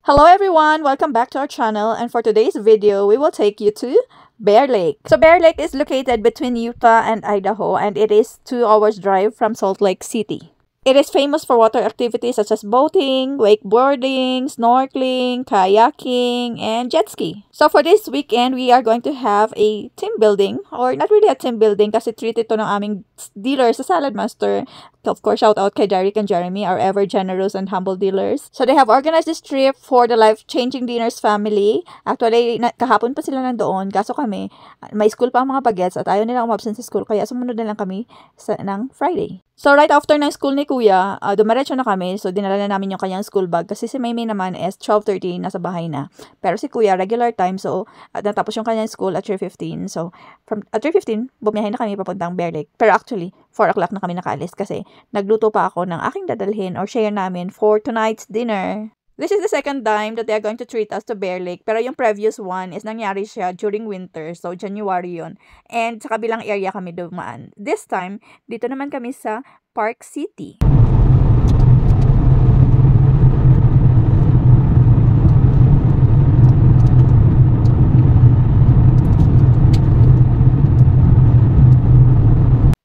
Hello everyone! Welcome back to our channel, and for today's video, we will take you to Bear Lake. So Bear Lake is located between Utah and Idaho, and it is 2 hours drive from Salt Lake City. It is famous for water activities such as boating, wakeboarding, snorkeling, kayaking, and jet ski. So for this weekend, we are going to have a team building, or not really a team building kasi treat ito ng aming dealer sa Salad Master. Of course, shout out kay Derek and Jeremy, our ever generous and humble dealers. So they have organized this trip for the Life-Changing Dinners family. Actually, kahapon pa sila nandoon, kaso kami, may school pa ang mga bagets at ayaw nila umabsent sa school, kaya sumunod na lang kami ng Friday. So right after ng school ni Kuya, dumiretso na kami. So dinala na namin yung kanyang school bag kasi si Maymay naman is 12:30, nasa bahay na. Pero si Kuya, regular time, so natapos yung kanyang school at 3:15. So from at 3:15, bumiyahe na kami papuntang Bear Lake. Pero actually, 4 o'clock na kami nakaalis kasi nagluto pa ako ng aking dadalhin or share namin for tonight's dinner. This is the second time that they are going to treat us to Bear Lake. Pero yung previous one is nangyari siya during winter. So, January yun. And sa kabilang area kami dumaan. This time, dito naman kami sa Park City.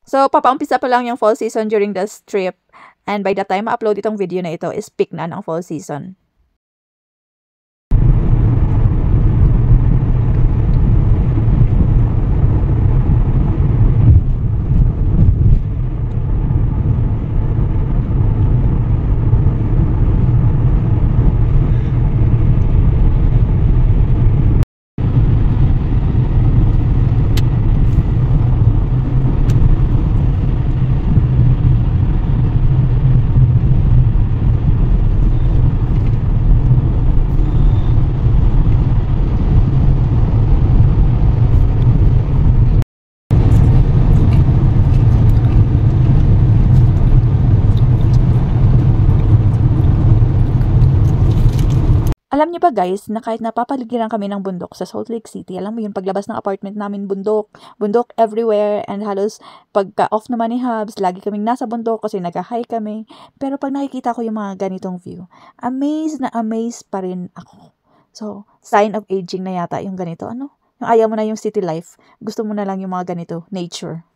So, papaumpisa pa lang yung fall season during this trip. And by the time ma-upload itong video na ito, is peak na ng fall season. Alam niyo ba guys, na kahit napapaligiran kami ng bundok sa Salt Lake City, alam mo yung paglabas ng apartment namin, bundok everywhere, and halos pagka-off naman ni Hubs, lagi kaming nasa bundok kasi nag-hike kami. Pero pag nakikita ko yung mga ganitong view, amazed na amazed pa rin ako. So, sign of aging na yata yung ganito, ano? Yung ayaw mo na yung city life, gusto mo na lang yung mga ganito, nature.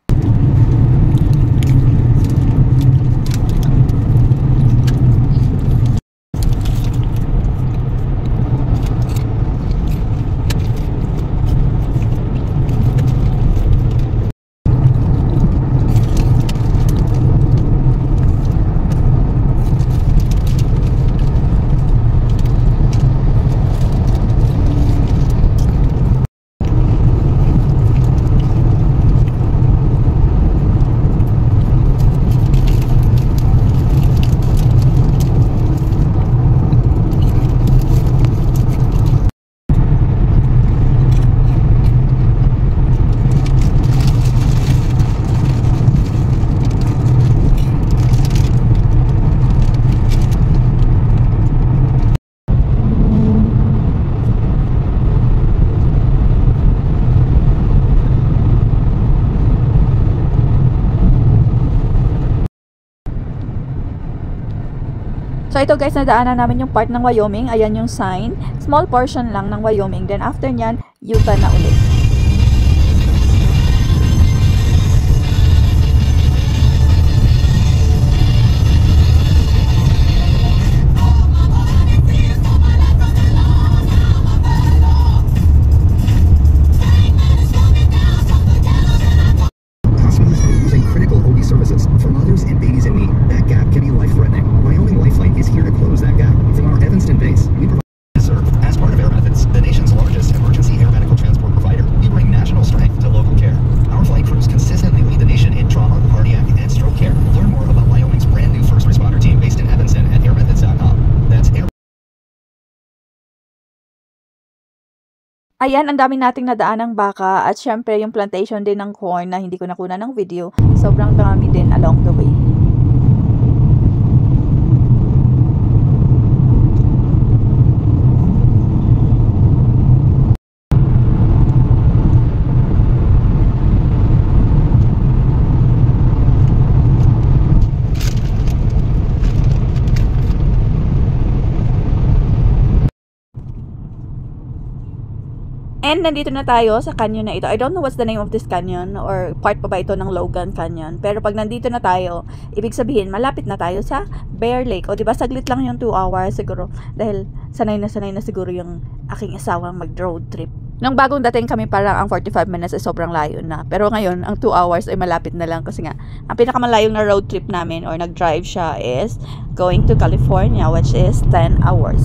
So ito guys, nadaanan namin yung part ng Wyoming. Ayan yung sign. Small portion lang ng Wyoming. Then after nyan, Utah na ulit. Ayan, ang dami nating nadaan ng baka at syempre yung plantation din ng corn na hindi ko nakuna ng video. Sobrang dami din along the way. And nandito na tayo sa canyon na ito. I don't know what's the name of this canyon or part pa ba ito ng Logan Canyon. Pero pag nandito na tayo, ibig sabihin malapit na tayo sa Bear Lake. O diba saglit lang yung 2 hours siguro dahil sanay na siguro yung aking asawang mag-road trip. Nung bagong dating kami parang ang 45 minutes ay sobrang layo na. Pero ngayon ang 2 hours ay malapit na lang kasi nga ang pinakamalayong na road trip namin or nag-drive siya is going to California, which is 10 hours.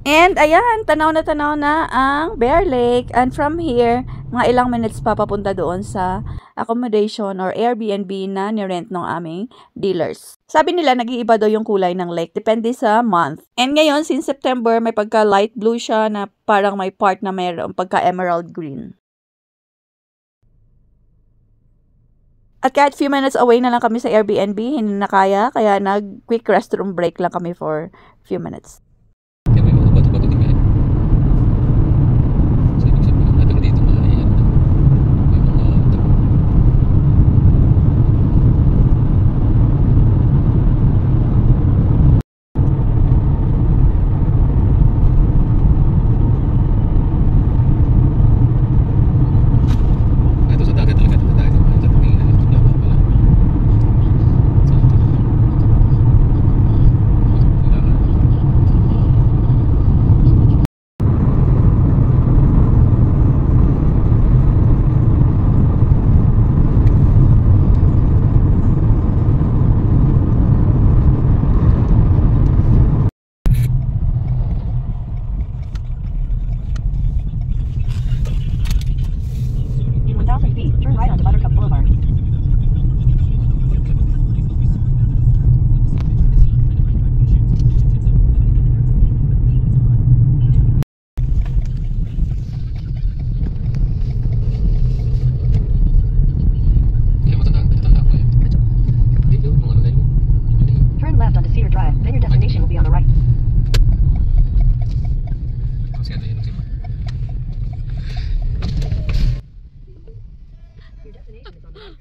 And ayan, tanaw na ang Bear Lake. And from here, mga ilang minutes pa papunta doon sa accommodation or Airbnb na nirent ng aming dealers. Sabi nila, nag-iiba daw yung kulay ng lake. Depende sa month. And ngayon, since September, may pagka light blue siya na parang may part na mayroong pagka emerald green. At kahit few minutes away na lang kami sa Airbnb, hindi na kaya nag-quick restroom break lang kami for few minutes.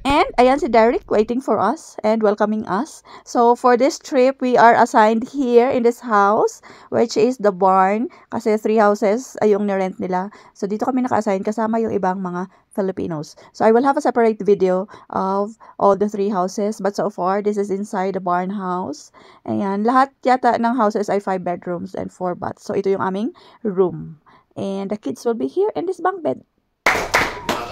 And ayan si Derek waiting for us and welcoming us. So for this trip, we are assigned here in this house, which is the barn. Kasi 3 houses ay yung nirent nila. So dito kami naka-assign kasama yung ibang mga Filipinos. So I will have a separate video of all the 3 houses. But so far, this is inside the barn house. Ayan, lahat yata ng houses ay 5 bedrooms and 4 baths. So ito yung aming room. And the kids will be here in this bunk bed.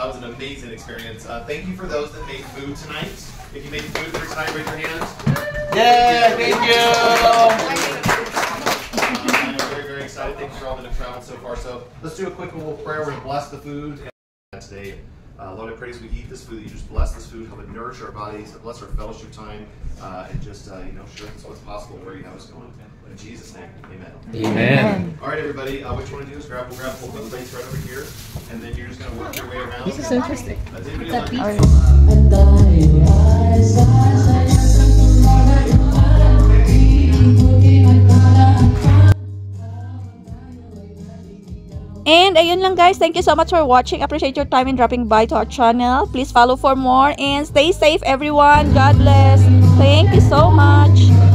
That was an amazing experience. Thank you for those that made food tonight. If you made food for tonight, raise your hand. Yeah, thank you. I'm very, very excited. Thank you for all that have traveled so far. So let's do a quick little prayer. We're going to bless the food today. Lord, I pray as we eat this food, that you just bless this food, help it nourish our bodies, bless our fellowship time, and just show us what's possible where you have us going. In Jesus' name, amen. Amen. All right, everybody. What you want to do is grab both the plates right over here, and then you're just going to work your way around. This is so interesting. And ayun lang guys, thank you so much for watching. Appreciate your time in dropping by to our channel. Please follow for more and stay safe everyone. God bless. Thank you so much.